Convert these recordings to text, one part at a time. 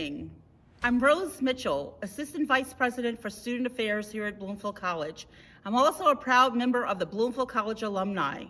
evening. I'm Rose Mitchell, Assistant Vice President for Student Affairs here at Bloomfield College. I'm also a proud member of the Bloomfield College alumni.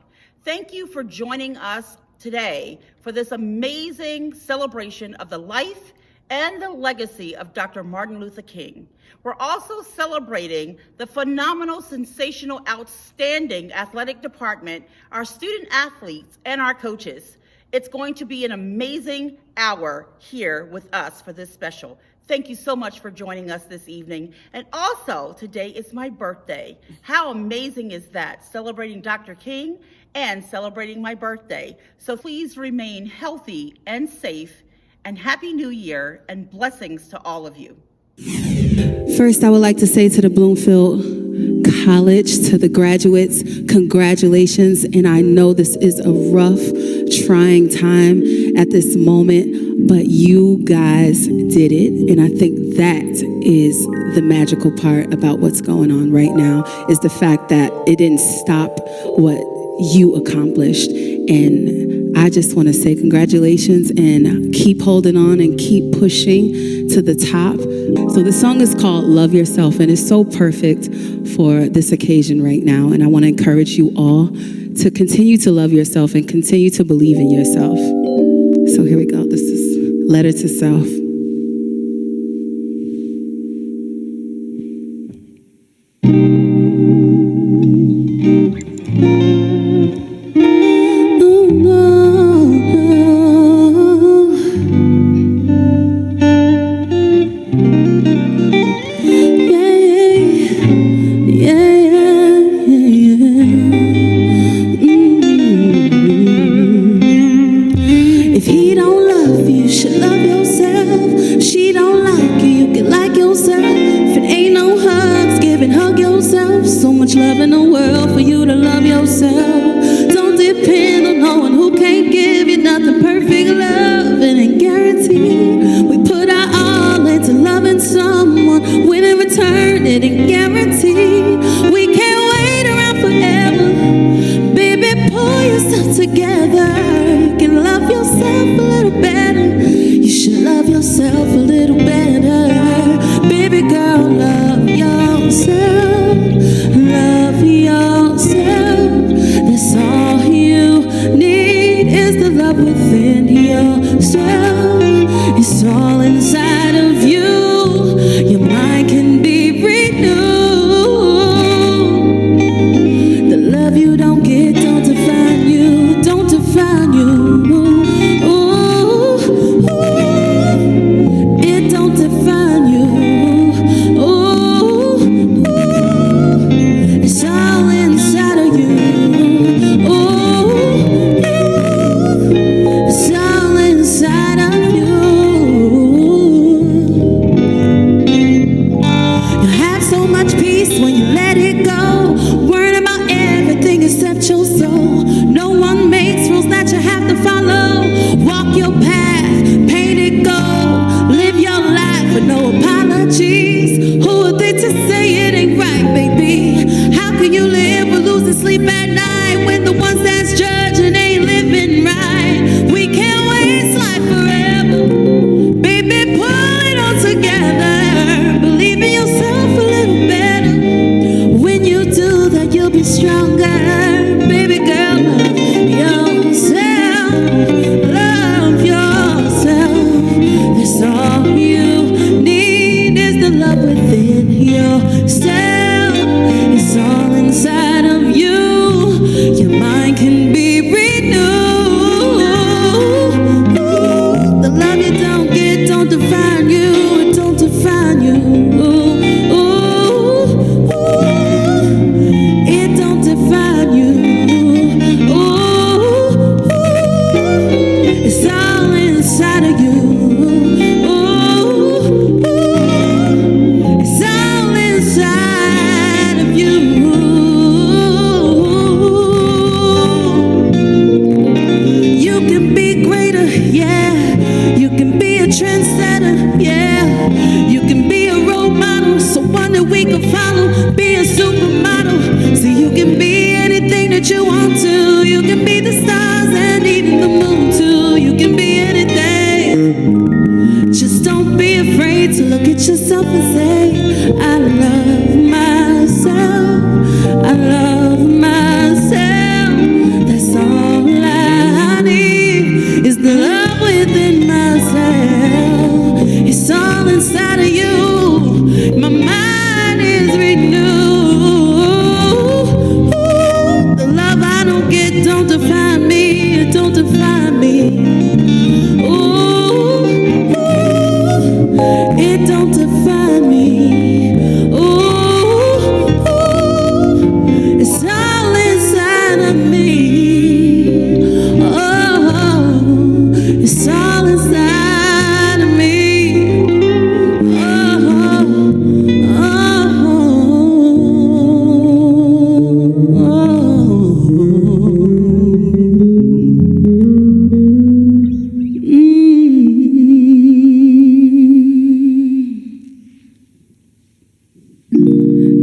Thank you for joining us today for this amazing celebration of the life and the legacy of Dr. Martin Luther King. We're also celebrating the phenomenal, sensational, outstanding athletic department, our student athletes, and our coaches. It's going to be an amazing hour here with us for this special. Thank you so much for joining us this evening. And also, today is my birthday. How amazing is that? Celebrating Dr. King and celebrating my birthday. So please remain healthy and safe, and Happy New Year and blessings to all of you. First, I would like to say to the Bloomfield College, to the graduates, congratulations. And I know this is a rough, trying time at this moment, but you guys did it. And I think that is the magical part about what's going on right now, is the fact that it didn't stop what you accomplished. And I just want to say congratulations and keep holding on and keep pushing to the top. So the song is called Love Yourself, and it's so perfect for this occasion right now. And I want to encourage you all to continue to love yourself and continue to believe in yourself. So here we go. This is Letter to Self. It don't It's all inside of you. My mind is renewed. The love I don't get don't define me. It don't define me. Ooh, it don't define me. Ooh, it's all inside of me. Oh, it's all inside of me.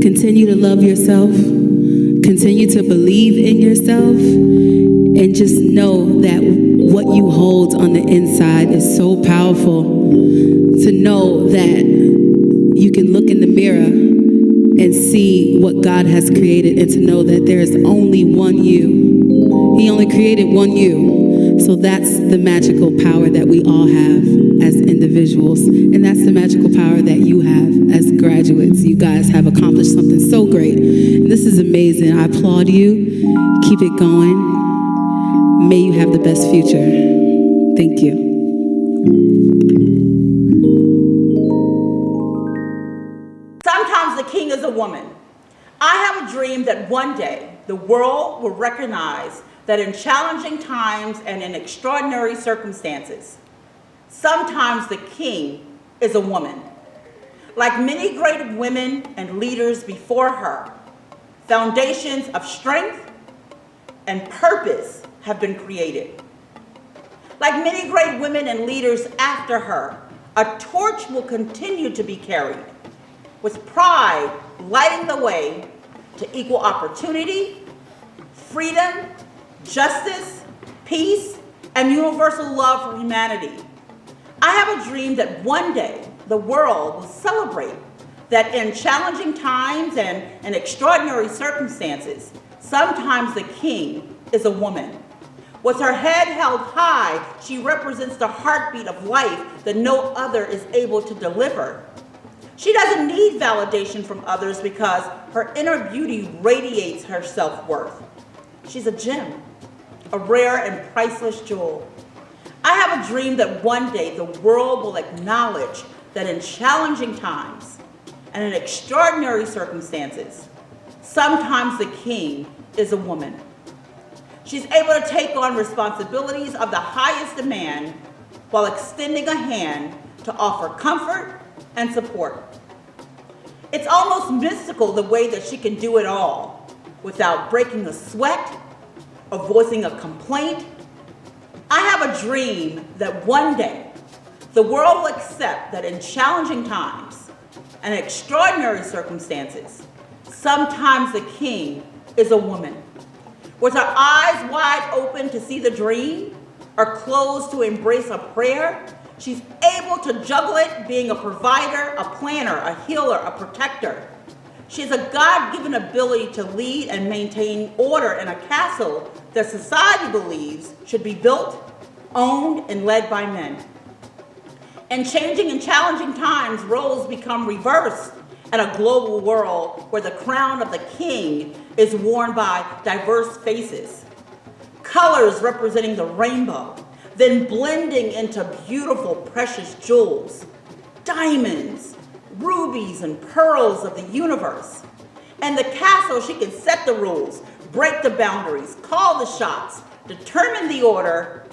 Continue to love yourself. Continue to believe in yourself. And just know that what you hold on the inside is so powerful. To know that you can look in the mirror and see what God has created, and to know that there is only one you. He only created one you. So that's the magical power that we all have as individuals. And that's the magical power that you have as graduates. You guys have accomplished something so great. And this is amazing. I applaud you. Keep it going. May you have the best future. Thank you. Sometimes the king is a woman. I have a dream that one day the world will recognize that in challenging times and in extraordinary circumstances, sometimes the king is a woman. Like many great women and leaders before her, foundations of strength and purpose have been created. Like many great women and leaders after her, a torch will continue to be carried, with pride lighting the way to equal opportunity, freedom, justice, peace, and universal love for humanity. I have a dream that one day the world will celebrate that in challenging times and in extraordinary circumstances, sometimes the king is a woman. With her head held high, she represents the heartbeat of life that no other is able to deliver. She doesn't need validation from others because her inner beauty radiates her self-worth. She's a gem, a rare and priceless jewel. I have a dream that one day the world will acknowledge that in challenging times and in extraordinary circumstances, sometimes the king is a woman. She's able to take on responsibilities of the highest demand while extending a hand to offer comfort and support. It's almost mystical the way that she can do it all without breaking a sweat or voicing a complaint. I have a dream that one day the world will accept that in challenging times and extraordinary circumstances, sometimes the king is a woman. With her eyes wide open to see the dream or closed to embrace a prayer, she's able to juggle it, being a provider, a planner, a healer, a protector. She has a God-given ability to lead and maintain order in a castle that society believes should be built, owned, and led by men. In changing and challenging times, roles become reversed in a global world where the crown of the king is worn by diverse faces. Colors representing the rainbow, then blending into beautiful, precious jewels, diamonds, rubies, and pearls of the universe. In the castle, she can set the rules, break the boundaries, call the shots, determine the order,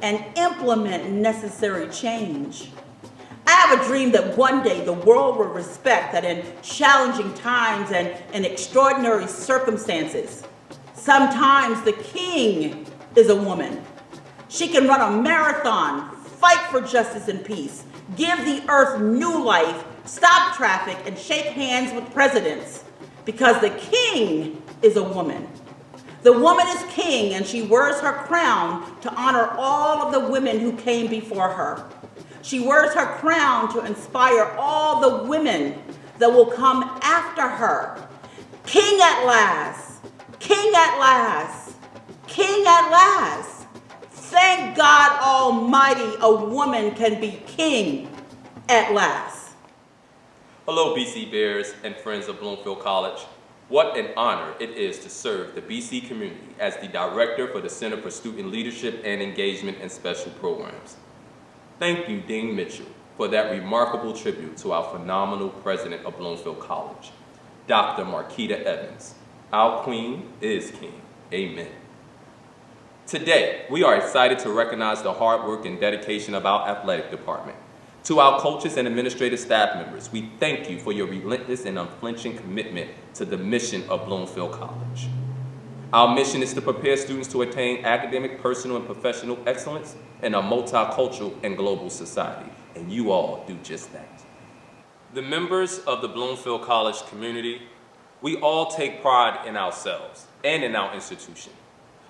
and implement necessary change. I have a dream that one day the world will respect that in challenging times and in extraordinary circumstances, sometimes the king is a woman. She can run a marathon, fight for justice and peace, give the earth new life, stop traffic, and shake hands with presidents, because the king is a woman. The woman is king, and she wears her crown to honor all of the women who came before her. She wears her crown to inspire all the women that will come after her. King at last, king at last, king at last. Thank God Almighty, a woman can be king at last. Hello, BC Bears and friends of Bloomfield College. What an honor it is to serve the BC community as the Director for the Center for Student Leadership and Engagement and Special Programs. Thank you, Dean Mitchell, for that remarkable tribute to our phenomenal President of Bloomfield College, Dr. Marquita Evans. Our Queen is King. Amen. Today, we are excited to recognize the hard work and dedication of our athletic department. To our coaches and administrative staff members, we thank you for your relentless and unflinching commitment to the mission of Bloomfield College. Our mission is to prepare students to attain academic, personal, and professional excellence in a multicultural and global society, and you all do just that. The members of the Bloomfield College community, we all take pride in ourselves and in our institution.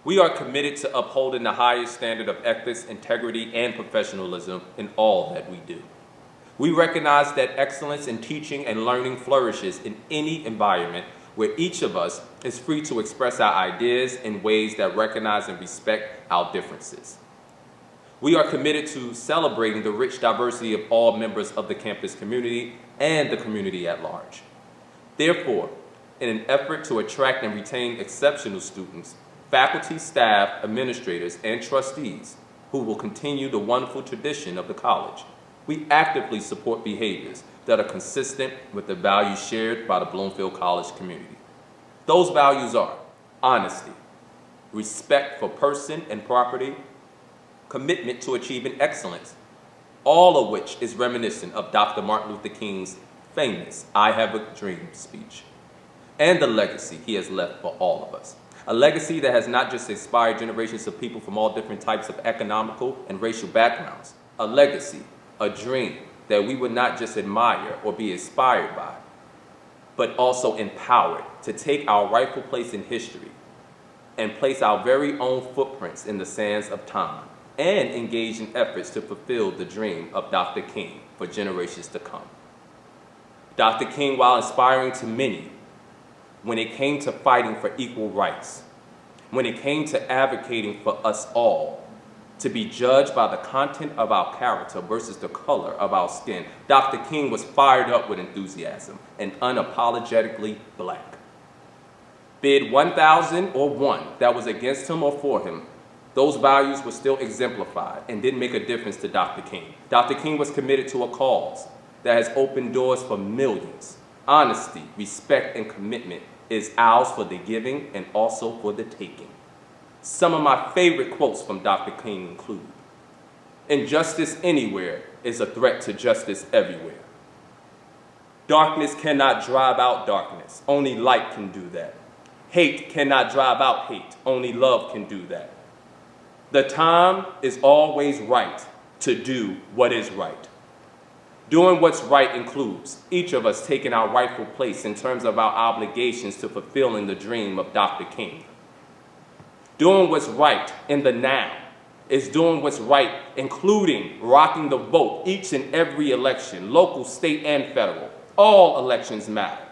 We are committed to upholding the highest standard of ethics, integrity, and professionalism in all that we do. We recognize that excellence in teaching and learning flourishes in any environment where each of us is free to express our ideas in ways that recognize and respect our differences. We are committed to celebrating the rich diversity of all members of the campus community and the community at large. Therefore, in an effort to attract and retain exceptional students, faculty, staff, administrators, and trustees who will continue the wonderful tradition of the college, we actively support behaviors that are consistent with the values shared by the Bloomfield College community. Those values are honesty, respect for person and property, commitment to achieving excellence, all of which is reminiscent of Dr. Martin Luther King's famous "I Have a Dream" speech, and the legacy he has left for all of us. A legacy that has not just inspired generations of people from all different types of economical and racial backgrounds. A legacy, a dream that we would not just admire or be inspired by, but also empowered to take our rightful place in history and place our very own footprints in the sands of time and engage in efforts to fulfill the dream of Dr. King for generations to come. Dr. King, while inspiring to many, when it came to fighting for equal rights, when it came to advocating for us all to be judged by the content of our character versus the color of our skin, Dr. King was fired up with enthusiasm and unapologetically black. Be it 1,000 or one that was against him or for him, those values were still exemplified and didn't make a difference to Dr. King. Dr. King was committed to a cause that has opened doors for millions. Honesty, respect, and commitment is ours for the giving and also for the taking. Some of my favorite quotes from Dr. King include, "Injustice anywhere is a threat to justice everywhere. Darkness cannot drive out darkness. Only light can do that. Hate cannot drive out hate. Only love can do that. The time is always right to do what is right." Doing what's right includes each of us taking our rightful place in terms of our obligations to fulfilling the dream of Dr. King. Doing what's right in the now is doing what's right, including rocking the vote each and every election, local, state, and federal. All elections matter.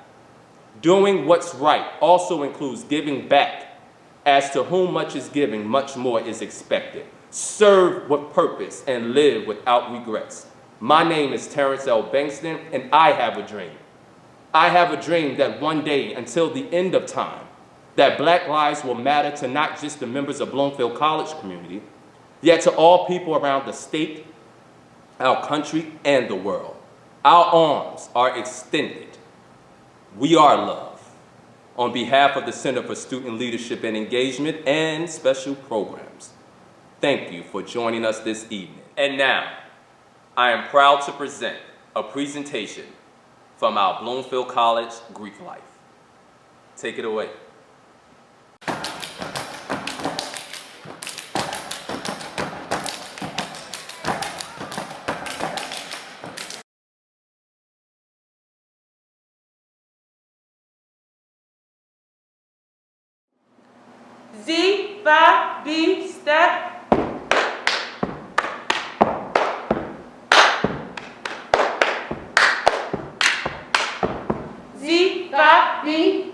Doing what's right also includes giving back. As to whom much is given, much more is expected. Serve with purpose and live without regrets. My name is Terrence L. Bankston, and I have a dream. I have a dream that one day, until the end of time, that Black lives will matter to not just the members of Bloomfield College community, yet to all people around the state, our country, and the world. Our arms are extended. We are love. On behalf of the Center for Student Leadership and Engagement and Special Programs, thank you for joining us this evening. And now, I am proud to present a presentation from our Bloomfield College Greek life. Take it away. Z, 5, B, step. Z, 5, B.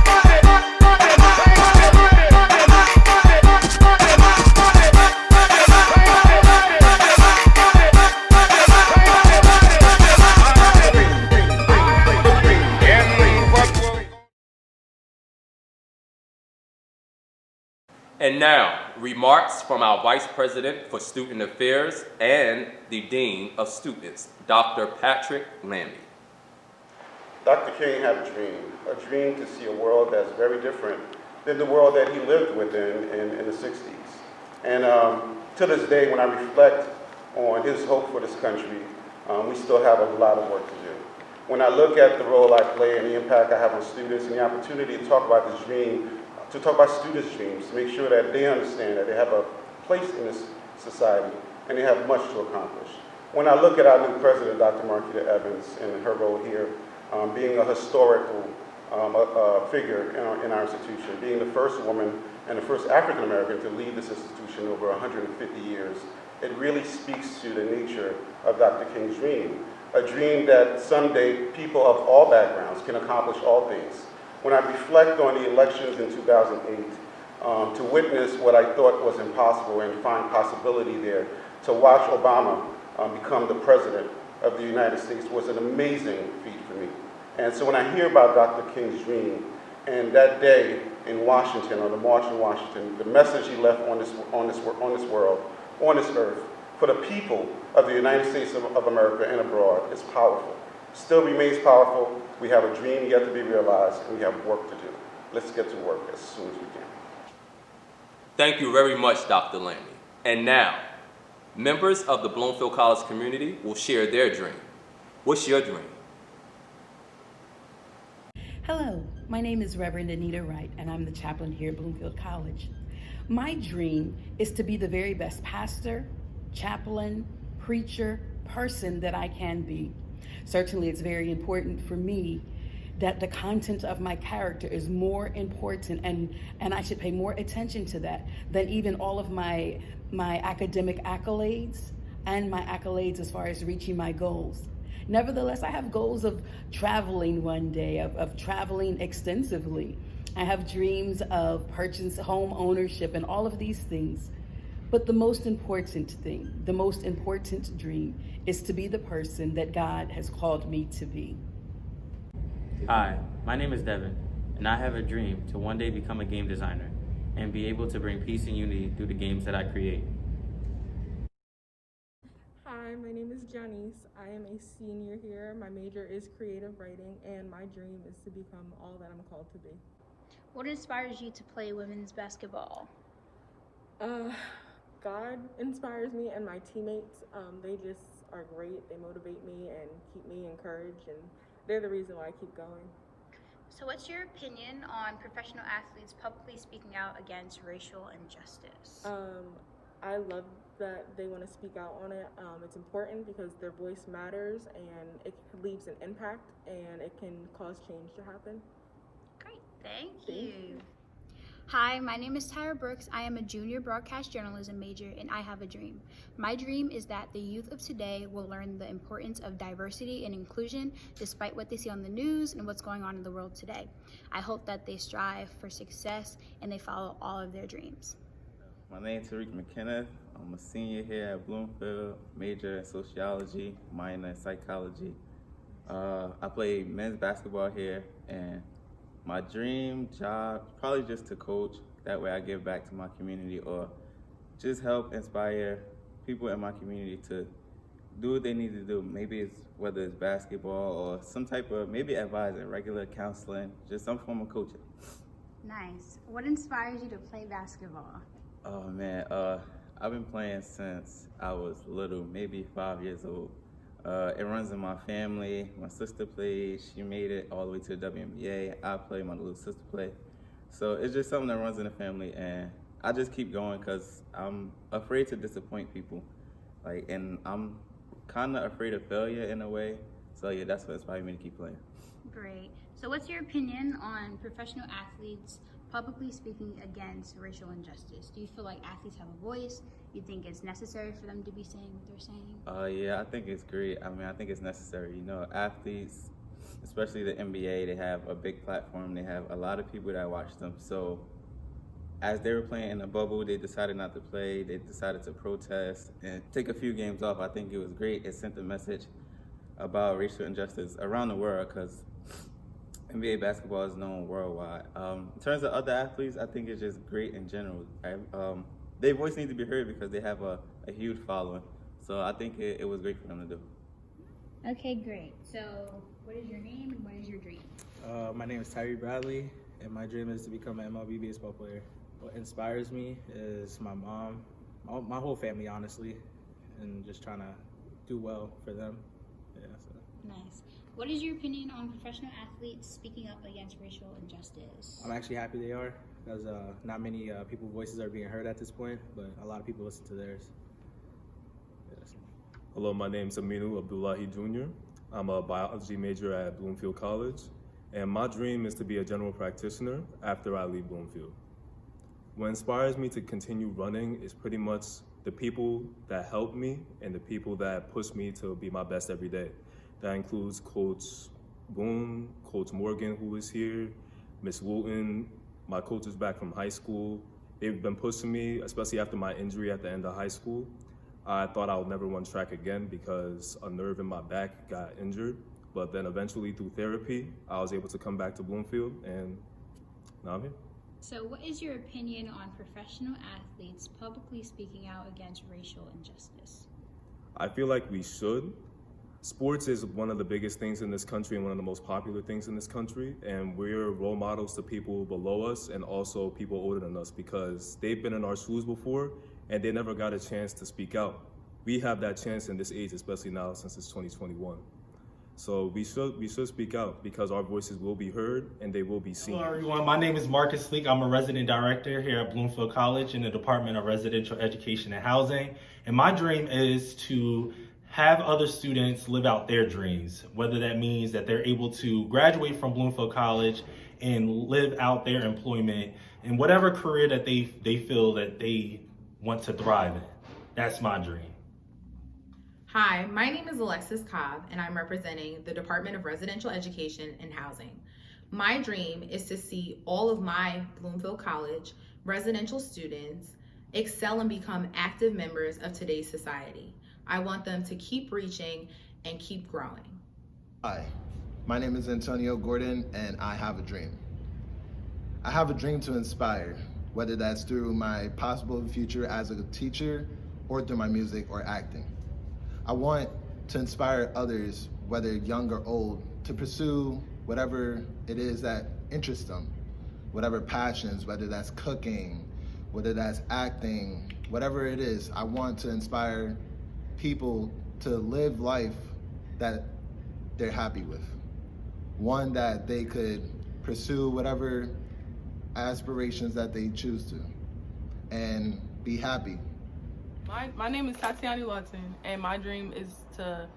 And now, remarks from our Vice President for Student Affairs and the Dean of Students, Dr. Patrick Lambie. Dr. King had a dream to see a world that's very different than the world that he lived within in the 60s. And to this day, when I reflect on his hope for this country, we still have a lot of work to do. When I look at the role I play and the impact I have on students and the opportunity to talk about this dream, to talk about students' dreams, to make sure that they understand that they have a place in this society and they have much to accomplish. When I look at our new president, Dr. Marquita Evans, and her role here, being a historical figure in our institution, being the first woman and the first African American to lead this institution over 150 years, it really speaks to the nature of Dr. King's dream. A dream that someday people of all backgrounds can accomplish all things. When I reflect on the elections in 2008, to witness what I thought was impossible and find possibility there, to watch Obama become the president of the United States was an amazing feat for me. And so when I hear about Dr. King's dream, and that day in Washington, or the March in Washington, the message he left on this world, on this earth, for the people of the United States of America and abroad, is powerful. Still remains powerful. We have a dream yet to be realized, and we have work to do. Let's get to work as soon as we can. Thank you very much, Dr. Laney. And now, members of the Bloomfield College community will share their dream. What's your dream? Hello, my name is Reverend Anita Wright, and I'm the chaplain here at Bloomfield College. My dream is to be the very best pastor, chaplain, preacher, person that I can be. Certainly, it's very important for me that the content of my character is more important, and I should pay more attention to that than even all of my academic accolades and my accolades as far as reaching my goals. Nevertheless, I have goals of traveling one day, of traveling extensively. I have dreams of purchasing home ownership and all of these things. But the most important thing, the most important dream is to be the person that God has called me to be. Hi, my name is Devin, and I have a dream to one day become a game designer and be able to bring peace and unity through the games that I create. Hi, my name is Janice. I am a senior here. My major is creative writing, and my dream is to become all that I'm called to be. What inspires you to play women's basketball? God inspires me and my teammates. They just are great. They motivate me and keep me encouraged, and they're the reason why I keep going. So what's your opinion on professional athletes publicly speaking out against racial injustice? I love that they want to speak out on it. It's important because their voice matters, and it leaves an impact, and it can cause change to happen. Great, thank you. Hi, my name is Tyra Brooks. I am a junior broadcast journalism major, and I have a dream. My dream is that the youth of today will learn the importance of diversity and inclusion despite what they see on the news and what's going on in the world today. I hope that they strive for success and they follow all of their dreams. My name is Tariq McKenna. I'm a senior here at Bloomfield, major in sociology, minor in psychology. I play men's basketball here, and my dream job probably just to coach. That way I give back to my community or just help inspire people in my community to do what they need to do. Maybe it's whether it's basketball or some type of maybe advising, regular counseling, just some form of coaching. Nice. What inspires you to play basketball? Oh man, I've been playing since I was little, maybe 5 years old. It runs in my family. My sister played, she made it all the way to the WNBA. I play, my little sister played. So it's just something that runs in the family, and I just keep going because I'm afraid to disappoint people. And I'm kind of afraid of failure in a way. So yeah, that's what inspired me to keep playing. Great. So what's your opinion on professional athletes publicly speaking against racial injustice? Do you feel like athletes have a voice? You think it's necessary for them to be saying what they're saying? Yeah, I think it's great. I think it's necessary. You know, athletes, especially the NBA, they have a big platform. They have a lot of people that watch them. So as they were playing in the bubble, they decided not to play. They decided to protest and take a few games off. I think it was great. It sent a message about racial injustice around the world because NBA basketball is known worldwide. In terms of other athletes, I think it's just great in general. Their voice needs to be heard because they have a huge following. So I think it was great for them to do. Okay, great. So what is your name and what is your dream? My name is Tyree Bradley, and my dream is to become an MLB baseball player. What inspires me is my mom, my whole family, honestly, and just trying to do well for them. Yeah. So. Nice. What is your opinion on professional athletes speaking up against racial injustice? I'm actually happy they are, because not many people's voices are being heard at this point, but a lot of people listen to theirs. Yes. Hello, my name is Aminu Abdullahi Jr. I'm a biology major at Bloomfield College, and my dream is to be a general practitioner after I leave Bloomfield. What inspires me to continue running is pretty much the people that help me and the people that push me to be my best every day. That includes Coach Boone, Coach Morgan, who is here, Miss Wooten, my coaches back from high school. They've been pushing me, especially after my injury at the end of high school. I thought I would never run track again because a nerve in my back got injured. But then eventually through therapy, I was able to come back to Bloomfield, and now I'm here. So what is your opinion on professional athletes publicly speaking out against racial injustice? I feel like we should. Sports is one of the biggest things in this country and one of the most popular things in this country, and we're role models to people below us and also people older than us because they've been in our shoes before and they never got a chance to speak out. We have that chance in this age, especially now since it's 2021. So we should speak out because our voices will be heard and they will be seen. Hello everyone, my name is Marcus Sleek. I'm a resident director here at Bloomfield College in the Department of Residential Education and Housing. And my dream is to have other students live out their dreams, whether that means that they're able to graduate from Bloomfield College and live out their employment in whatever career that they feel that they want to thrive in. That's my dream. Hi, my name is Alexis Cobb, and I'm representing the Department of Residential Education and Housing. My dream is to see all of my Bloomfield College residential students excel and become active members of today's society. I want them to keep reaching and keep growing. Hi, my name is Antonio Gordon, and I have a dream. I have a dream to inspire, whether that's through my possible future as a teacher or through my music or acting. I want to inspire others, whether young or old, to pursue whatever it is that interests them, whatever passions, whether that's cooking, whether that's acting, whatever it is. I want to inspire people to live life that they're happy with. One that they could pursue whatever aspirations that they choose to and be happy. My name is Tatiana Lawton, and my dream is to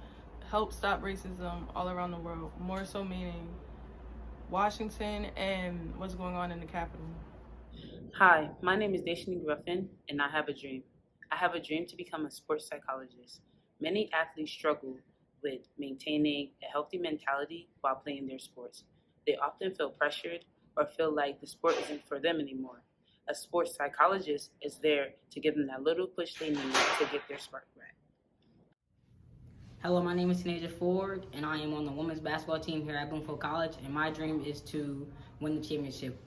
help stop racism all around the world, more so meaning Washington and what's going on in the Capitol. Hi, my name is Deshani Gruffin, and I have a dream. I have a dream to become a sports psychologist. Many athletes struggle with maintaining a healthy mentality while playing their sports. They often feel pressured or feel like the sport isn't for them anymore. A sports psychologist is there to give them that little push they need to get their spark back. Hello, my name is Tanaja Ford, and I am on the women's basketball team here at Bloomfield College, and my dream is to win the championship.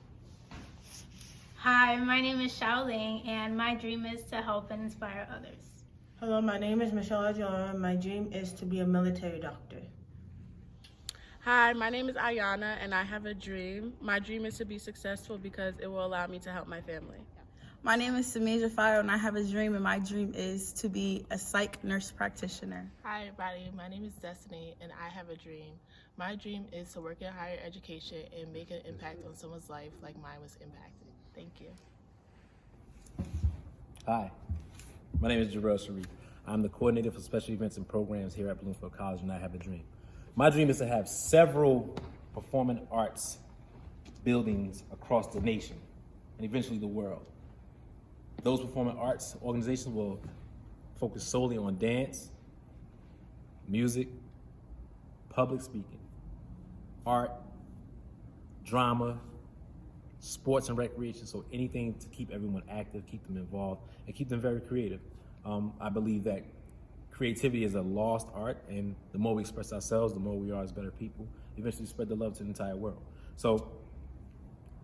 Hi, my name is Xiaoling, and my dream is to help and inspire others. Hello, my name is Michelle Ajala, and my dream is to be a military doctor. Hi, my name is Ayana, and I have a dream. My dream is to be successful because it will allow me to help my family. My name is Sameja Fire, and I have a dream, and my dream is to be a psych nurse practitioner. Hi everybody, my name is Destiny, and I have a dream. My dream is to work in higher education and make an impact on someone's life like mine was impacted. Thank you. Hi, my name is Jarrell Sharif. I'm the coordinator for special events and programs here at Bloomfield College, and I have a dream. My dream is to have several performing arts buildings across the nation and eventually the world. Those performing arts organizations will focus solely on dance, music, public speaking, art, drama, sports and recreation, so anything to keep everyone active, keep them involved, and keep them very creative. I believe that creativity is a lost art, and the more we express ourselves, the more we are as better people, eventually spread the love to the entire world. So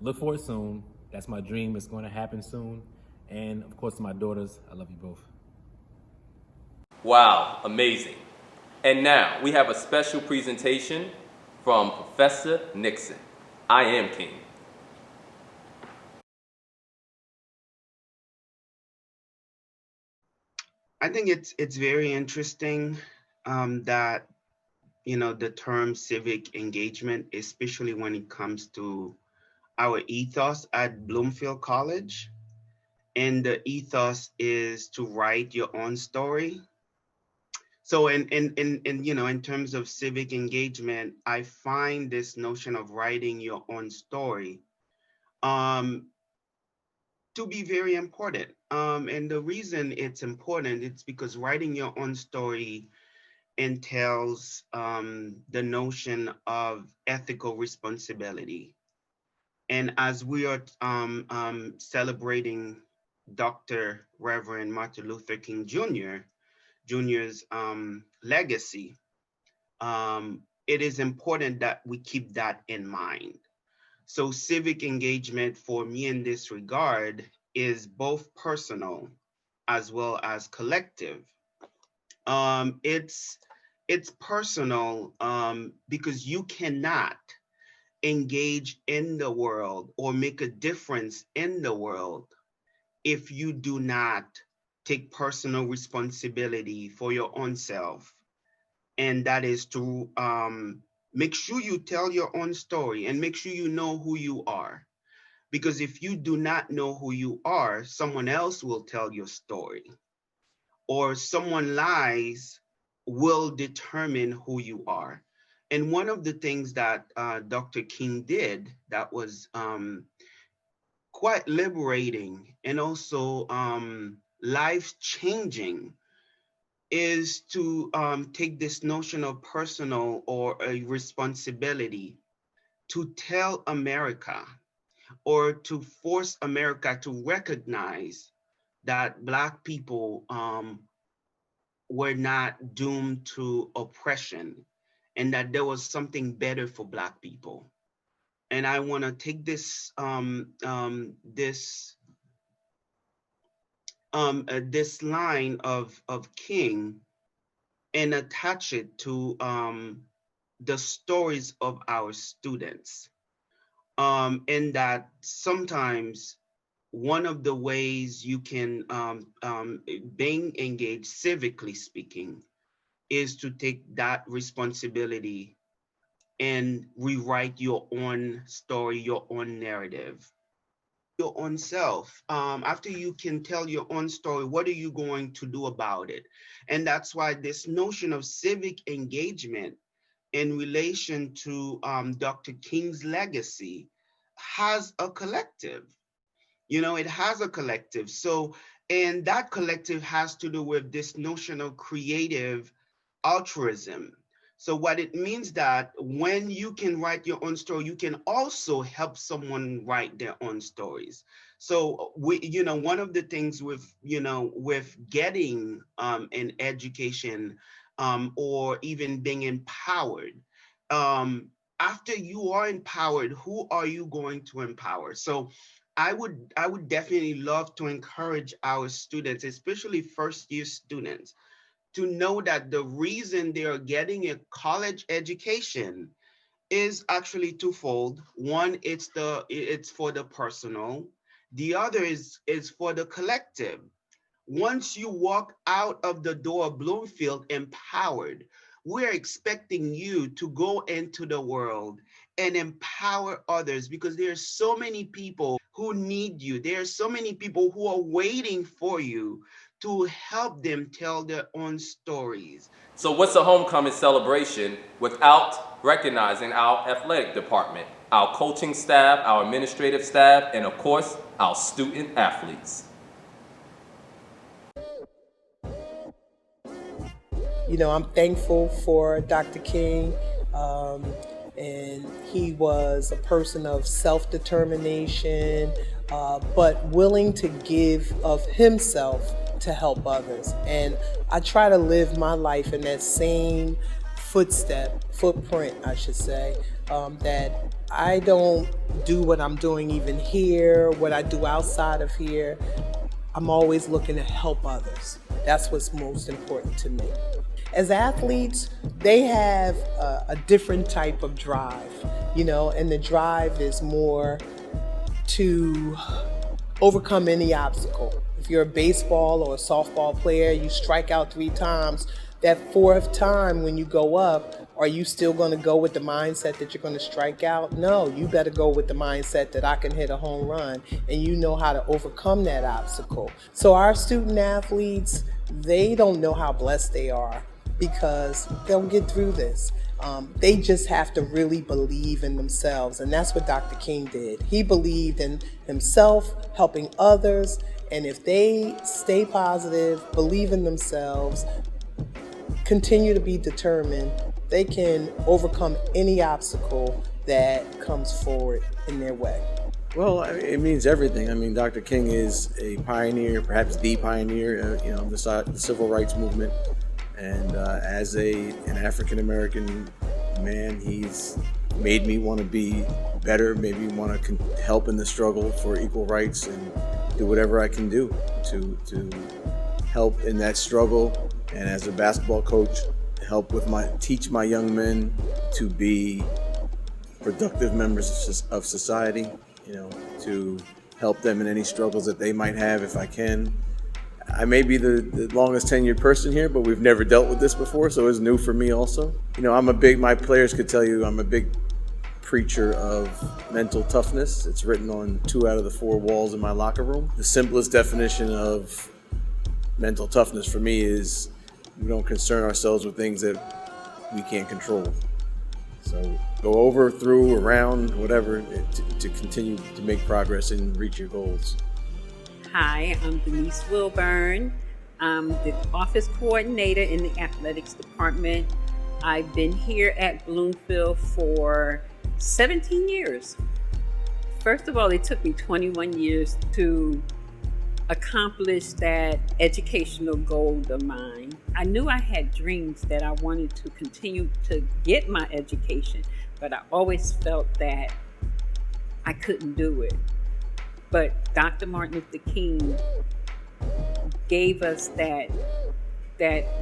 look for it soon. That's my dream. It's going to happen soon. And of course, to my daughters, I love you both. Wow, amazing. And now we have a special presentation from Professor Nixon. I am King. I think it's very interesting that, you know, the term civic engagement, especially when it comes to our ethos at Bloomfield College. And the ethos is to write your own story. So in terms of civic engagement, I find this notion of writing your own story to be very important. And the reason it's important, it's because writing your own story entails the notion of ethical responsibility. And as we are celebrating Dr. Reverend Martin Luther King Jr.'s legacy, it is important that we keep that in mind. So civic engagement for me in this regard is both personal as well as collective. It's it's personal because you cannot engage in the world or make a difference in the world if you do not take personal responsibility for your own self. And that is to make sure you tell your own story and make sure you know who you are. Because if you do not know who you are, someone else will tell your story, or someone lies will determine who you are. And one of the things that Dr. King did that was quite liberating and also life changing is to take this notion of personal or a responsibility to tell America or to force America to recognize that Black people were not doomed to oppression and that there was something better for Black people. And I want to take this this line of King and attach it to the stories of our students. And that sometimes one of the ways you can being engaged civically speaking is to take that responsibility and rewrite your own story, your own narrative, your own self. After you can tell your own story, what are you going to do about it? And that's why this notion of civic engagement in relation to Dr. King's legacy has a collective. You know, it has a collective. So, and that collective has to do with this notion of creative altruism. So what it means that when you can write your own story, you can also help someone write their own stories. So one of the things with getting an education or even being empowered, after you are empowered, who are you going to empower? So I would definitely love to encourage our students, especially first year students, to know that the reason they are getting a college education is actually twofold. One, it's for the personal. The other is for the collective. Once you walk out of the door of Bloomfield empowered, we're expecting you to go into the world and empower others, because there are so many people who need you. There are so many people who are waiting for you to help them tell their own stories. So what's a homecoming celebration without recognizing our athletic department, our coaching staff, our administrative staff, and of course, our student athletes? You know, I'm thankful for Dr. King, and he was a person of self-determination, but willing to give of himself to help others. And I try to live my life in that same footprint, I should say, that I don't do what I'm doing even here, what I do outside of here. I'm always looking to help others. That's what's most important to me. As athletes, they have a different type of drive, and the drive is more to overcome any obstacle. If you're a baseball or a softball player, you strike out 3 times. That 4th time when you go up, are you still going to go with the mindset that you're going to strike out? No, you better go with the mindset that I can hit a home run, and you know how to overcome that obstacle. So our student athletes, they don't know how blessed they are, because they'll get through this. They just have to really believe in themselves, and that's what Dr. King did. He believed in himself, helping others, and if they stay positive, believe in themselves, continue to be determined, they can overcome any obstacle that comes forward in their way. Well, it means everything. I mean, Dr. King is a pioneer, perhaps the pioneer, of the civil rights movement. And as an African-American man, he's made me want to be better, made me want to help in the struggle for equal rights and do whatever I can do to help in that struggle. And as a basketball coach, teach my young men to be productive members of society, to help them in any struggles that they might have if I can. I may be the longest tenured person here, but we've never dealt with this before, so it's new for me also. My players could tell you I'm a big preacher of mental toughness. It's written on 2 out of the 4 walls in my locker room. The simplest definition of mental toughness for me is we don't concern ourselves with things that we can't control. So go over, through, around, whatever, to continue to make progress and reach your goals. Hi, I'm Denise Wilburn. I'm the office coordinator in the athletics department. I've been here at Bloomfield for 17 years. First of all, it took me 21 years to accomplish that educational goal of mine. I knew I had dreams that I wanted to continue to get my education, but I always felt that I couldn't do it. But Dr. Martin Luther King gave us that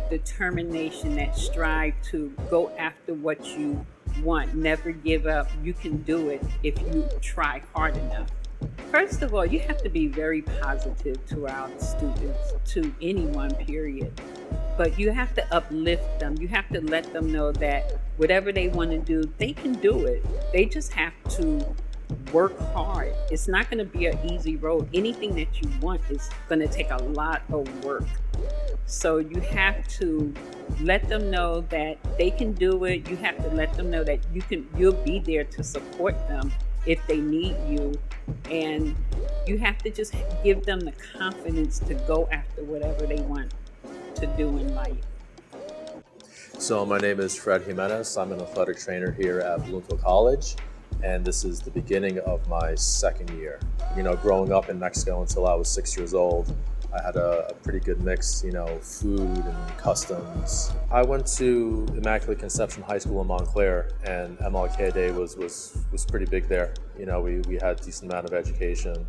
determination, that strive to go after what you want, never give up. You can do it if you try hard enough. First of all, you have to be very positive to our students, to anyone, period. But you have to uplift them. You have to let them know that whatever they want to do, they can do it. They just have to work hard. It's not going to be an easy road. Anything that you want is going to take a lot of work. So you have to let them know that they can do it. You have to let them know that you'll be there to support them if they need you. And you have to just give them the confidence to go after whatever they want to do in life. So my name is Fred Jimenez. I'm an athletic trainer here at Bloomfield College, and this is the beginning of my 2nd year. Growing up in Mexico until I was 6 years old, I had a pretty good mix, food and customs. I went to Immaculate Conception High School in Montclair, and MLK Day was pretty big there. We had a decent amount of education,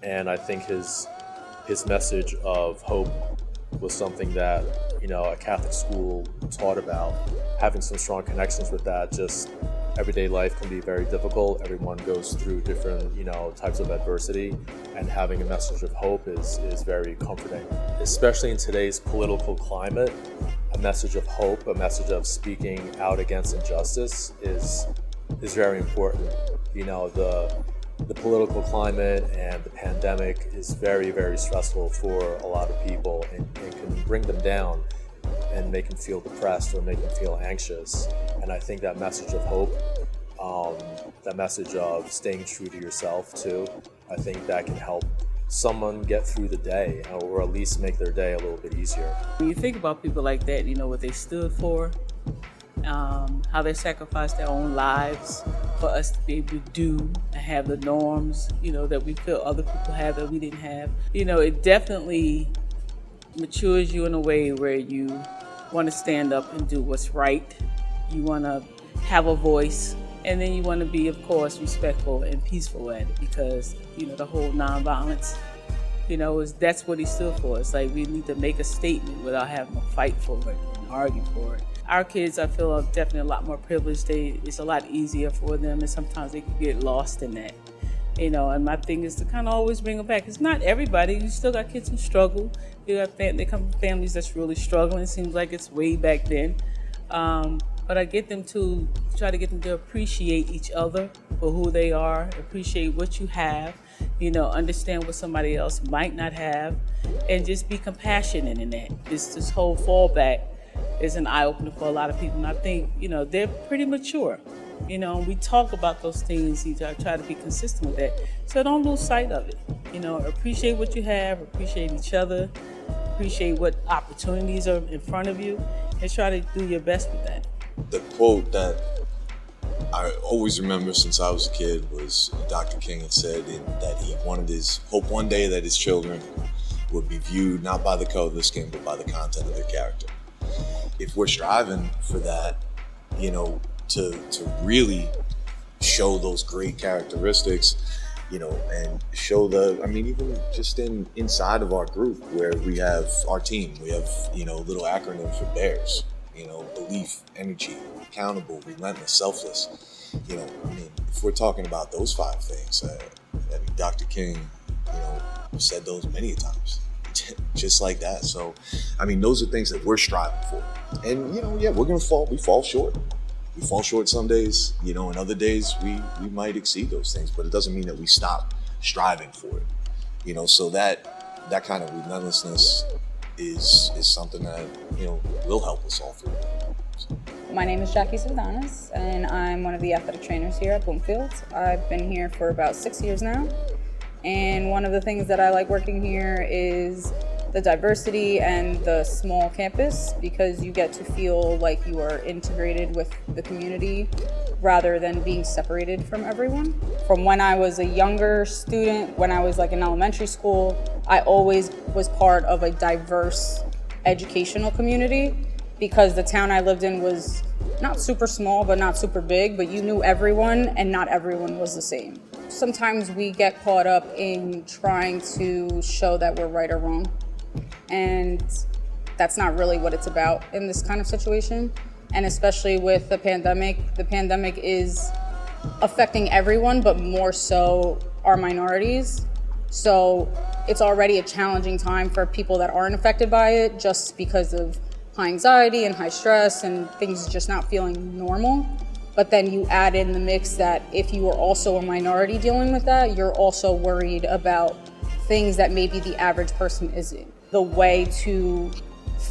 and I think his message of hope was something that, a Catholic school taught about. Having some strong connections with that, just everyday life can be very difficult. Everyone goes through different, types of adversity, and having a message of hope is very comforting. Especially in today's political climate, a message of hope, a message of speaking out against injustice is very important. The political climate and the pandemic is very, very stressful for a lot of people, and can bring them down and make them feel depressed or make them feel anxious. And I think that message of hope, that message of staying true to yourself too, I think that can help someone get through the day, or at least make their day a little bit easier. When you think about people like that, what they stood for, how they sacrificed their own lives for us to be able to do and have the norms, that we feel other people have that we didn't have. It definitely matures you in a way where you want to stand up and do what's right. You want to have a voice, and then you want to be, of course, respectful and peaceful at it, because, the whole nonviolence, that's what he stood for. It's like we need to make a statement without having to fight for it and argue for it. Our kids, I feel, are definitely a lot more privileged. It's a lot easier for them, and sometimes they can get lost in that. And my thing is to kind of always bring them back. It's not everybody. You still got kids who struggle. They come from families that's really struggling. It seems like it's way back then. But I try to get them to appreciate each other for who they are, appreciate what you have, understand what somebody else might not have, and just be compassionate in that. This whole fallback is an eye-opener for a lot of people. And I think, they're pretty mature. We talk about those things. I try to be consistent with that. So don't lose sight of it. Appreciate what you have, appreciate each other, appreciate what opportunities are in front of you, and try to do your best with that. The quote that I always remember since I was a kid was Dr. King had said that he wanted his hope one day that his children would be viewed not by the color of their skin, but by the content of their character. If we're striving for that, to really show those great characteristics, and show even just inside of our group where we have our team, we have, little acronym for BEARS, belief, energy, accountable, relentless, selfless. You know, I mean, if we're talking about those 5 things, I mean, Dr. King, you know, said those many times, just like that. So, I mean, those are things that we're striving for. And, you know, yeah, we fall short. We fall short some days, you know, and other days we might exceed those things, but it doesn't mean that we stop striving for it. You know, so that kind of relentlessness is something that, you know, will help us all through. So. My name is Jackie Savanas, and I'm one of the athletic trainers here at Bloomfield. I've been here for about 6 years now, and one of the things that I like working here is the diversity and the small campus, because you get to feel like you are integrated with the community rather than being separated from everyone. From when I was a younger student, when I was like in elementary school, I always was part of a diverse educational community, because the town I lived in was not super small, but not super big, but you knew everyone and not everyone was the same. Sometimes we get caught up in trying to show that we're right or wrong. And that's not really what it's about in this kind of situation. And especially with the pandemic is affecting everyone, but more so our minorities. So it's already a challenging time for people that aren't affected by it, just because of high anxiety and high stress and things just not feeling normal. But then you add in the mix that if you are also a minority dealing with that, you're also worried about things that maybe the average person isn't. The way to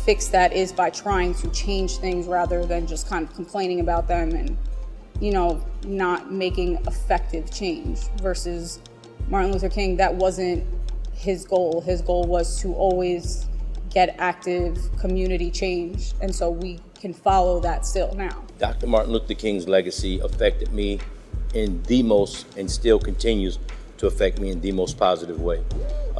fix that is by trying to change things rather than just kind of complaining about them and, you know, not making effective change. Versus Martin Luther King, that wasn't his goal. His goal was to always get active community change. And so we can follow that still now. Dr. Martin Luther King's legacy affected me in the most, and still continues to affect me in the most positive way.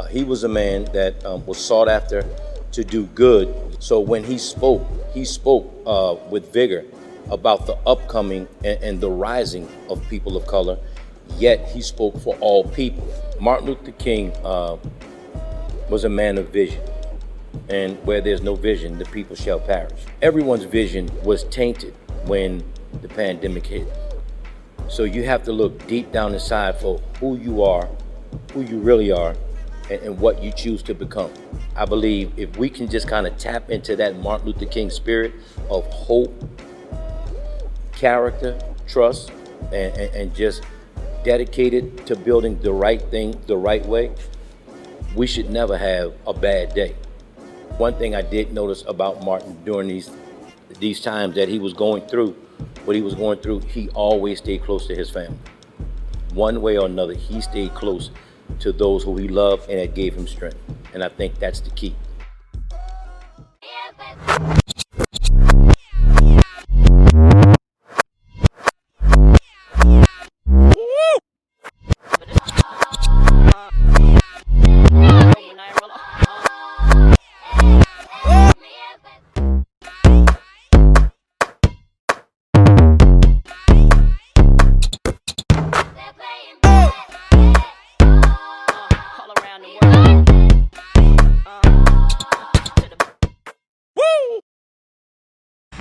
He was a man that was sought after to do good. So when he spoke with vigor about the upcoming and the rising of people of color, yet he spoke for all people. Martin Luther King was a man of vision. And where there's no vision, the people shall perish. Everyone's vision was tainted when the pandemic hit. So you have to look deep down inside for who you are, who you really are, and what you choose to become. I believe if we can just kind of tap into that Martin Luther King spirit of hope, character, trust, and just dedicated to building the right thing the right way, we should never have a bad day. One thing I did notice about Martin during these times that he was going through, what he was going through, he always stayed close to his family. One way or another, he stayed close to those who he loved, and it gave him strength. And I think that's the key.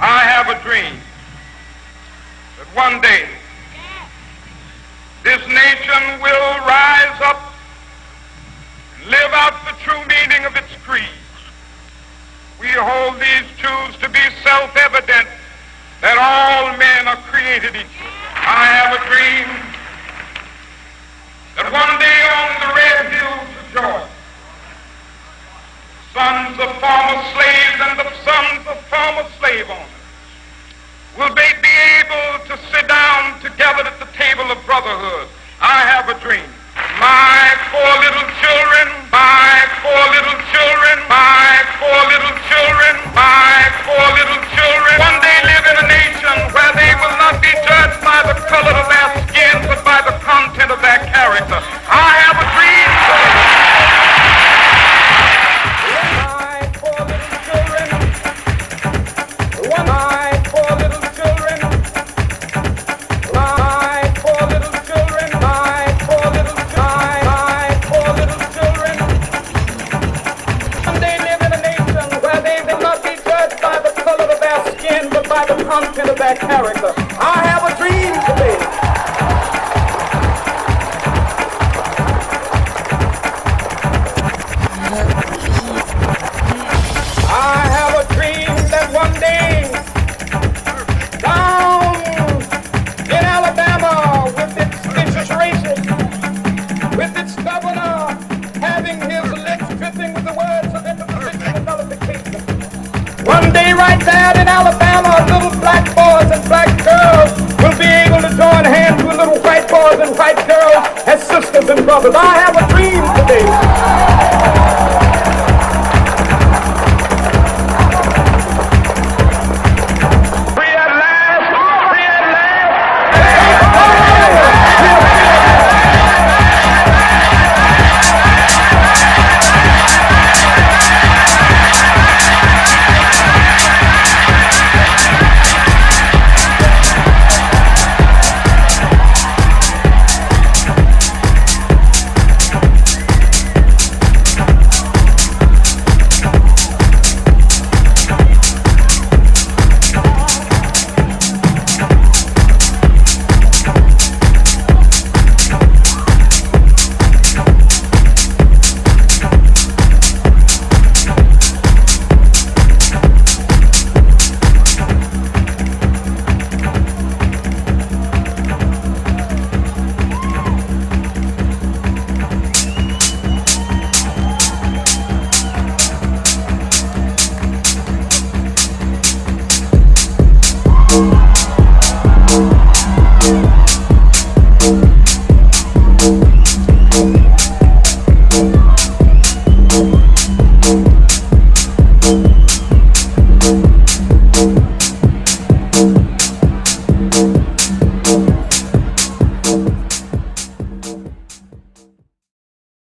I have a dream that one day this nation will rise up and live out the true meaning of its creed. We hold these truths to be self-evident, that all men are created equal. I have a dream that one day on the red hills of Georgia, sons of former slaves and the sons of former slave owners will they be able to sit down together at the table of brotherhood. I have a dream. My 4 little children, my 4 little children, my 4 little children, my 4 little children, one day live in a nation where they will not be judged by the color of their skin, but by the content of their character. I have a dream. Someday by the content of their character. I have a dream today. I have a dream that one day, down in Alabama, with its vicious racists, with its governor having his lips dripping with the words of imposition and nullification. One day right there in Alabama, little black boys and black girls will be able to join hands with little white boys and white girls as sisters and brothers. I have a dream today.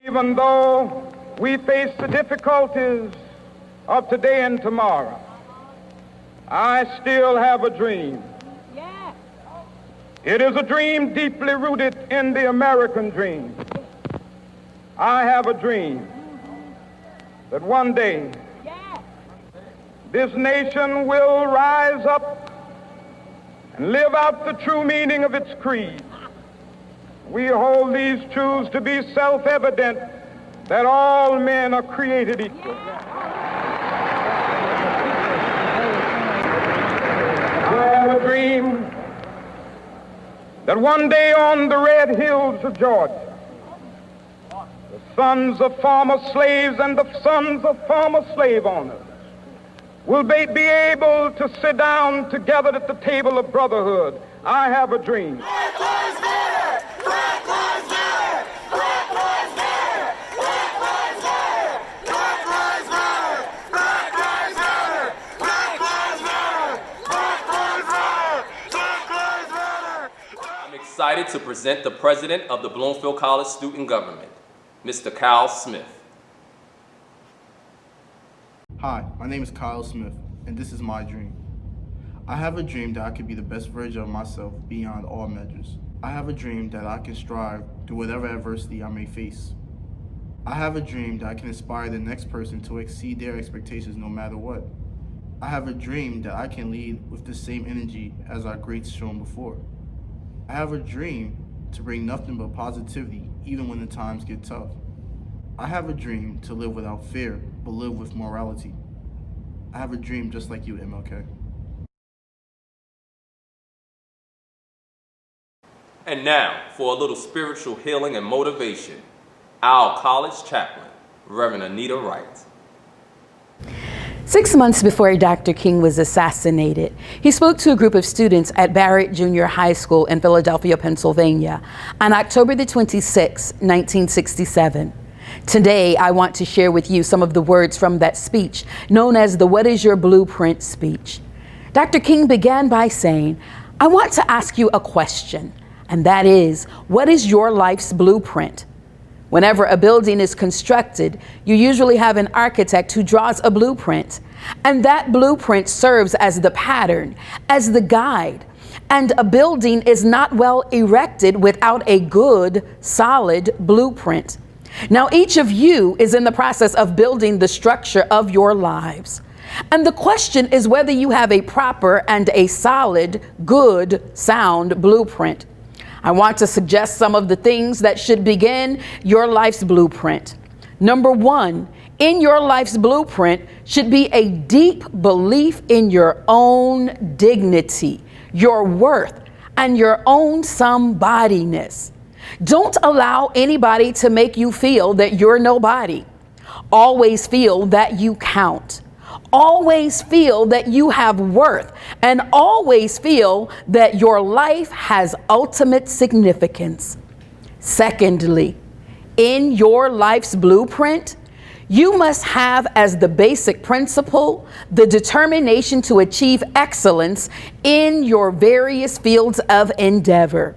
Even though we face the difficulties of today and tomorrow, I still have a dream. It is a dream deeply rooted in the American dream. I have a dream that one day this nation will rise up and live out the true meaning of its creed. We hold these truths to be self-evident, that all men are created equal. I have a dream that one day on the red hills of Georgia, the sons of former slaves and the sons of former slave owners will be able to sit down together at the table of brotherhood. I have a dream. Black lives matter! Black lives matter! Black lives matter! Black lives matter! Black lives matter! Black lives matter! Black lives matter! Black lives matter! Black lives matter! I'm excited to present the president of the Bloomfield College Student Government, Mr. Kyle Smith. Hi, my name is Kyle Smith, and this is my dream. I have a dream that I could be the best version of myself beyond all measures. I have a dream that I can strive through whatever adversity I may face. I have a dream that I can inspire the next person to exceed their expectations no matter what. I have a dream that I can lead with the same energy as our greats shown before. I have a dream to bring nothing but positivity even when the times get tough. I have a dream to live without fear, but live with morality. I have a dream just like you, MLK. And now, for a little spiritual healing and motivation, our college chaplain, Reverend Anita Wright. 6 months before Dr. King was assassinated, he spoke to a group of students at Barrett Junior High School in Philadelphia, Pennsylvania, on October the 26th, 1967. Today, I want to share with you some of the words from that speech, known as the What is Your Blueprint speech. Dr. King began by saying, I want to ask you a question, and that is, what is your life's blueprint? Whenever a building is constructed, you usually have an architect who draws a blueprint, and that blueprint serves as the pattern, as the guide. And a building is not well erected without a good, solid blueprint. Now, each of you is in the process of building the structure of your lives. And the question is whether you have a proper and a solid, good, sound blueprint. I want to suggest some of the things that should begin your life's blueprint. Number one, in your life's blueprint should be a deep belief in your own dignity, your worth, and your own somebodyness. Don't allow anybody to make you feel that you're nobody. Always feel that you count. Always feel that you have worth, and always feel that your life has ultimate significance. Secondly, in your life's blueprint, you must have as the basic principle the determination to achieve excellence in your various fields of endeavor.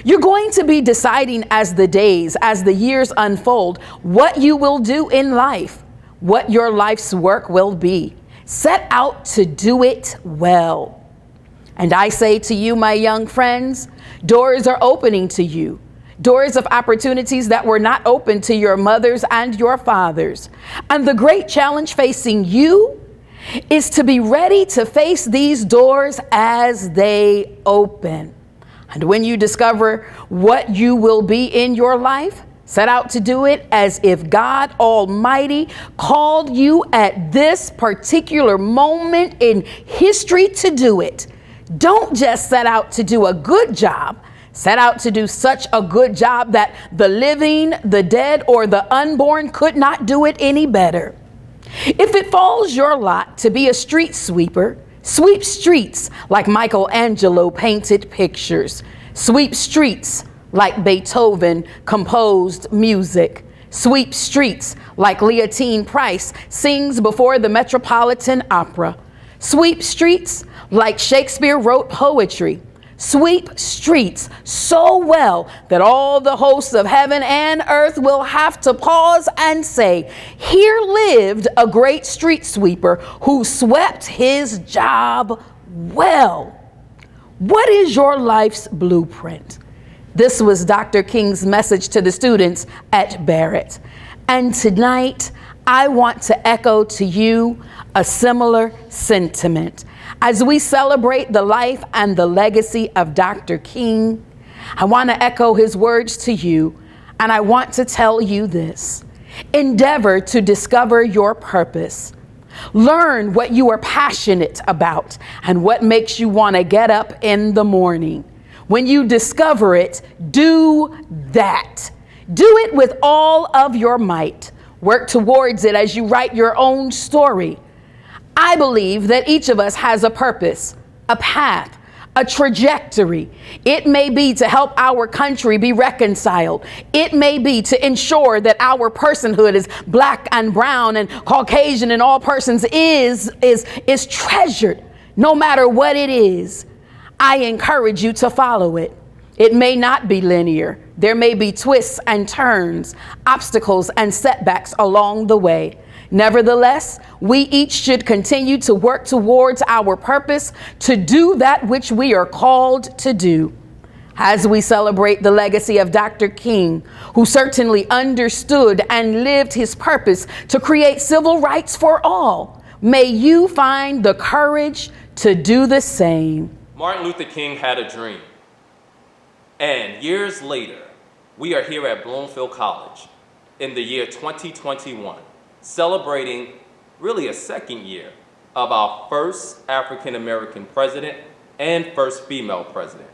You're going to be deciding as the days, as the years unfold, what you will do in life, what your life's work will be. Set out to do it well. And I say to you, my young friends, doors are opening to you. Doors of opportunities that were not open to your mothers and your fathers. And the great challenge facing you is to be ready to face these doors as they open. And when you discover what you will be in your life, set out to do it as if God Almighty called you at this particular moment in history to do it. Don't just set out to do a good job. Set out to do such a good job that the living, the dead, or the unborn could not do it any better. If it falls your lot to be a street sweeper, sweep streets like Michelangelo painted pictures. Sweep streets like Beethoven composed music. Sweep streets like Leontine Price sings before the Metropolitan Opera. Sweep streets like Shakespeare wrote poetry. Sweep streets so well that all the hosts of heaven and earth will have to pause and say, here lived a great street sweeper who swept his job well. What is your life's blueprint? This was Dr. King's message to the students at Barrett. And tonight, I want to echo to you a similar sentiment. As we celebrate the life and the legacy of Dr. King, I want to echo his words to you, and I want to tell you this. Endeavor to discover your purpose. Learn what you are passionate about and what makes you want to get up in the morning. When you discover it, do that. Do it with all of your might. Work towards it as you write your own story. I believe that each of us has a purpose, a path, a trajectory. It may be to help our country be reconciled. It may be to ensure that our personhood is black and brown and Caucasian and all persons is treasured. No matter what it is, I encourage you to follow it. It may not be linear. There may be twists and turns, obstacles and setbacks along the way. Nevertheless, we each should continue to work towards our purpose to do that which we are called to do. As we celebrate the legacy of Dr. King, who certainly understood and lived his purpose to create civil rights for all, may you find the courage to do the same. Martin Luther King had a dream. And years later, we are here at Bloomfield College in the year 2021, celebrating really a second year of our first African-American president and first female president.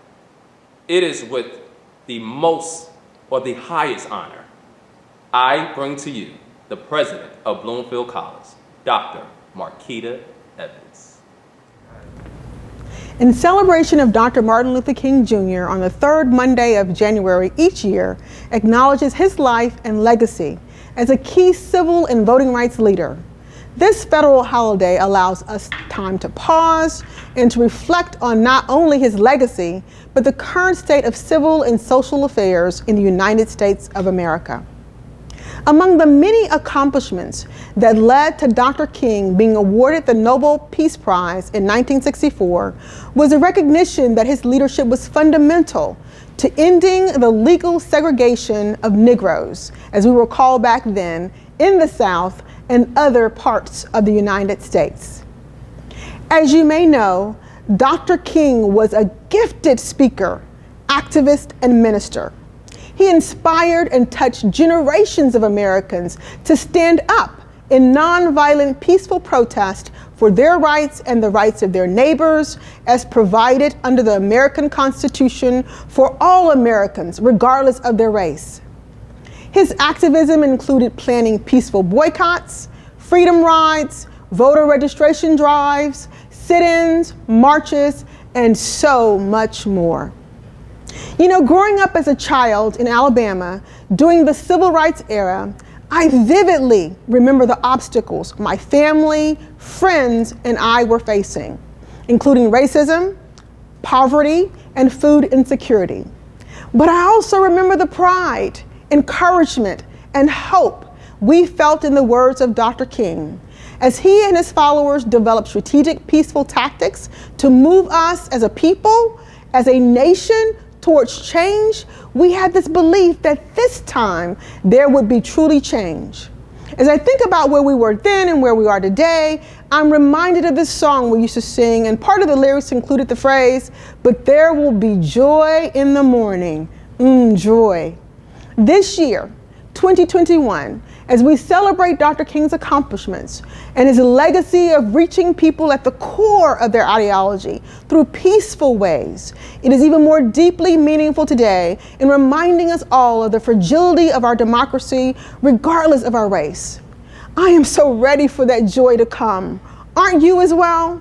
It is with the most or the highest honor I bring to you the president of Bloomfield College, Dr. Marquita Evans. In celebration of Dr. Martin Luther King Jr. on the third Monday of January each year acknowledges his life and legacy as a key civil and voting rights leader. This federal holiday allows us time to pause and to reflect on not only his legacy, but the current state of civil and social affairs in the United States of America. Among the many accomplishments that led to Dr. King being awarded the Nobel Peace Prize in 1964 was a recognition that his leadership was fundamental to ending the legal segregation of Negroes, as we were called back then, in the South, and other parts of the United States. As you may know, Dr. King was a gifted speaker, activist, and minister. He inspired and touched generations of Americans to stand up in nonviolent, peaceful protest for their rights and the rights of their neighbors as provided under the American Constitution for all Americans, regardless of their race. His activism included planning peaceful boycotts, freedom rides, voter registration drives, sit-ins, marches, and so much more. You know, growing up as a child in Alabama during the civil rights era, I vividly remember the obstacles my family, friends, and I were facing, including racism, poverty, and food insecurity. But I also remember the pride, encouragement, and hope we felt in the words of Dr. King as he and his followers developed strategic, peaceful tactics to move us as a people, as a nation, towards change. We had this belief that this time there would be truly change. As I think about where we were then and where we are today, I'm reminded of this song we used to sing, and part of the lyrics included the phrase, "But there will be joy in the morning." Joy. This year, 2021, as we celebrate Dr. King's accomplishments and his legacy of reaching people at the core of their ideology through peaceful ways, it is even more deeply meaningful today in reminding us all of the fragility of our democracy, regardless of our race. I am so ready for that joy to come. Aren't you as well?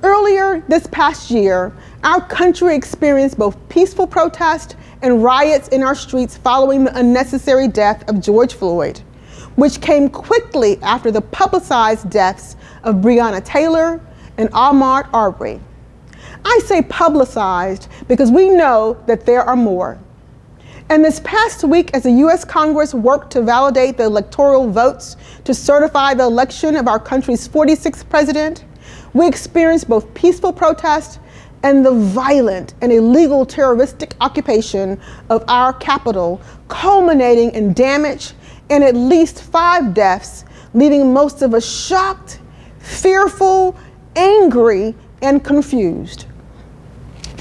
Earlier this past year, our country experienced both peaceful protest and riots in our streets following the unnecessary death of George Floyd, which came quickly after the publicized deaths of Breonna Taylor and Ahmaud Arbery. I say publicized because we know that there are more. And this past week, as the U.S. Congress worked to validate the electoral votes to certify the election of our country's 46th president, we experienced both peaceful protest and the violent and illegal terroristic occupation of our capital, culminating in damage and at least 5 deaths, leaving most of us shocked, fearful, angry, and confused.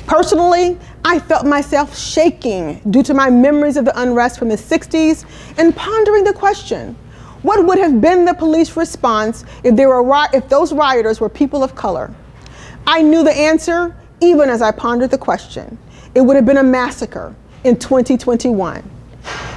Personally, I felt myself shaking due to my memories of the unrest from the 60s and pondering the question, what would have been the police response if those rioters were people of color? I knew the answer even as I pondered the question. It would have been a massacre in 2021.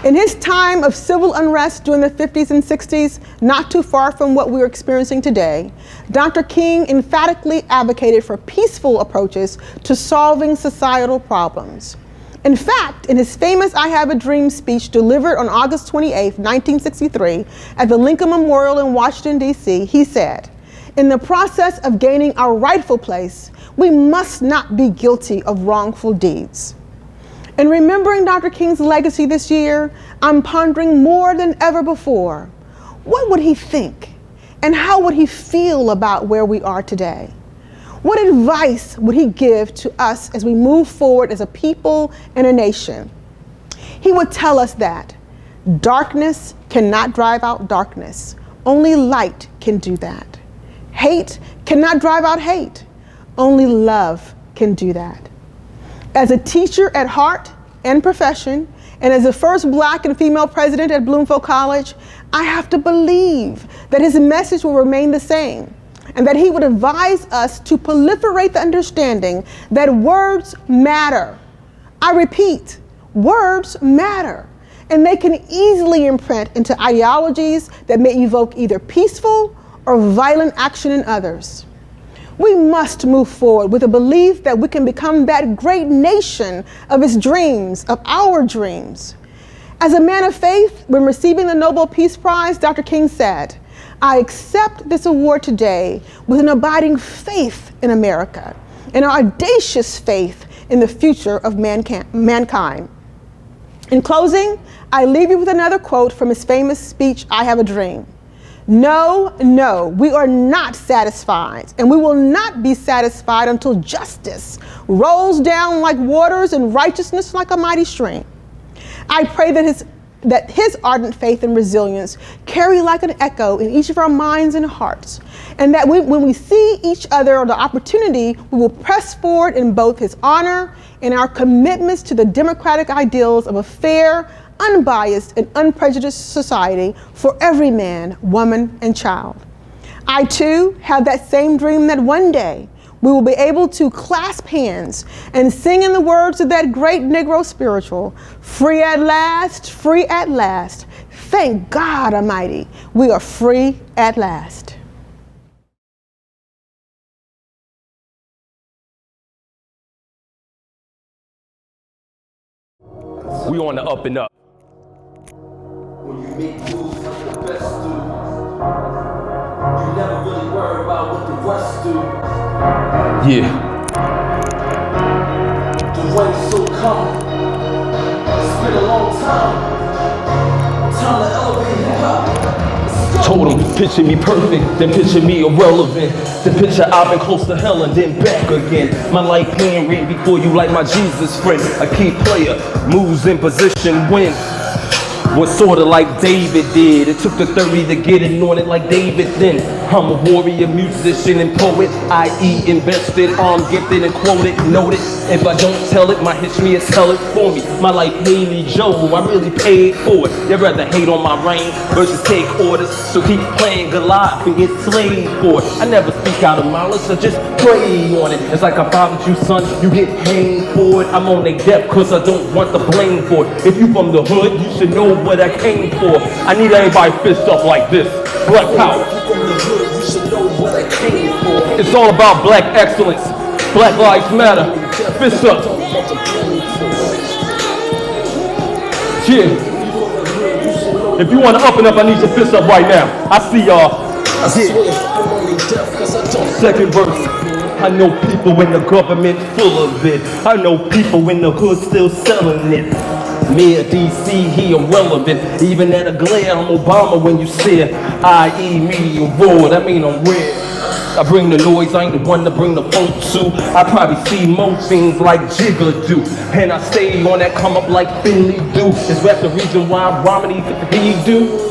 In his time of civil unrest during the 50s and 60s, not too far from what we're experiencing today, Dr. King emphatically advocated for peaceful approaches to solving societal problems. In fact, in his famous I Have a Dream speech delivered on August 28, 1963, at the Lincoln Memorial in Washington, D.C., he said, "In the process of gaining our rightful place, we must not be guilty of wrongful deeds." In remembering Dr. King's legacy this year, I'm pondering more than ever before, what would he think and how would he feel about where we are today? What advice would he give to us as we move forward as a people and a nation? He would tell us that darkness cannot drive out darkness. Only light can do that. Hate cannot drive out hate. Only love can do that. As a teacher at heart and profession, and as the first Black and female president at Bloomfield College, I have to believe that his message will remain the same, and that he would advise us to proliferate the understanding that words matter. I repeat, words matter, and they can easily imprint into ideologies that may evoke either peaceful or violent action in others. We must move forward with a belief that we can become that great nation of his dreams, of our dreams. As a man of faith, when receiving the Nobel Peace Prize, Dr. King said, "I accept this award today with an abiding faith in America, and an audacious faith in the future of mankind." In closing, I leave you with another quote from his famous speech, I Have a Dream. "No, no, we are not satisfied, and we will not be satisfied until justice rolls down like waters and righteousness like a mighty stream." I pray that that his ardent faith and resilience carry like an echo in each of our minds and hearts. And that when we see each other or the opportunity, we will press forward in both his honor and our commitments to the democratic ideals of a fair, unbiased, and unprejudiced society for every man, woman, and child. I too have that same dream that one day we will be able to clasp hands and sing in the words of that great Negro spiritual, free at last, thank God Almighty, we are free at last. We on the up and up. When you make moves like the best do, you never really worry about what the rest do. Yeah. The race so come, it's been a long time. Time to elevate hip hop. Told him, picture me perfect, then picture me irrelevant. Then picture I've been close to hell and then back again. My life playing right before you like my Jesus friend. A key player, moves in position, win. Was sorta like David did. It took the 30 to get it on it like David then. I'm a warrior, musician, and poet, i.e. invested, armed, gifted, and quoted, noted. If I don't tell it, my history will tell it for me. My life Haley Joe, I really paid for it. They'd rather hate on my reign versus take orders. So keep playing Goliath and get slaved for it. I never speak out of malice, I just pray on it. It's like I fathered you, son, you get hanged for it. I'm on their depth cause I don't want the blame for it. If you from the hood, you should know what I came for. I need everybody fist up like this. Black power. It's all about black excellence. Black lives matter. Fist up. Yeah. If you want to up and up, I need your fist up right now. I see y'all. Yeah. Second verse. I know people in the government full of it. I know people in the hood still selling it. Mayor DC, he irrelevant. Even at a glare, I'm Obama when you stare. I.E. medium raw, that mean I'm rare. I bring the noise, I ain't the one to bring the funk to. I probably see most things like Jigga do. And I stay on that come up like Finley do. Is that the reason why Romney he do?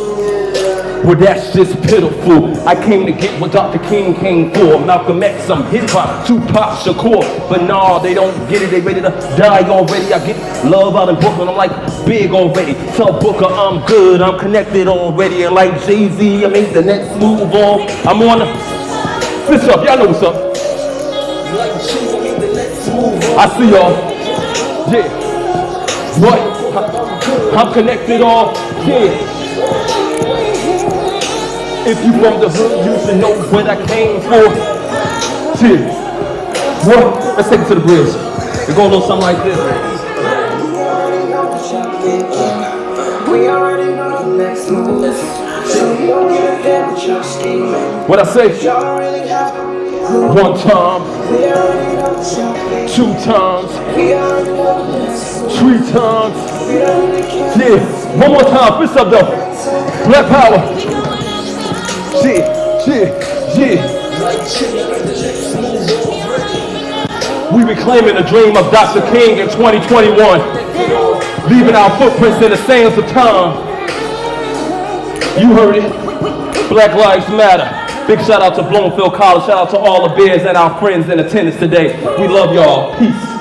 Well, that's just pitiful. I came to get what Dr. King came for. Malcolm X, I'm hip-hop, Tupac, Shakur. But nah, they don't get it, they ready to die already. I get love out in Brooklyn, I'm like big already. Tell Booker I'm good, I'm connected already. And like Jay-Z, I made the next move on. I'm on the fist up, y'all know what's up. I see y'all. Yeah. What? I'm connected all. Yeah. If you from the hood, you should know what I came for. Yeah. What? Let's take it to the bridge. We're going a little something like this. We already know the next move. So we don't give a damn what y'all scheming. What I say? One time, 2 times, 3 times. Yeah, one more time, fist up though. Black power. Yeah. We reclaiming the dream of Dr. King in 2021. Leaving our footprints in the sands of time. You heard it. Black Lives Matter. Big shout out to Bloomfield College. Shout out to all the Bears and our friends in attendance today. We love y'all. Peace.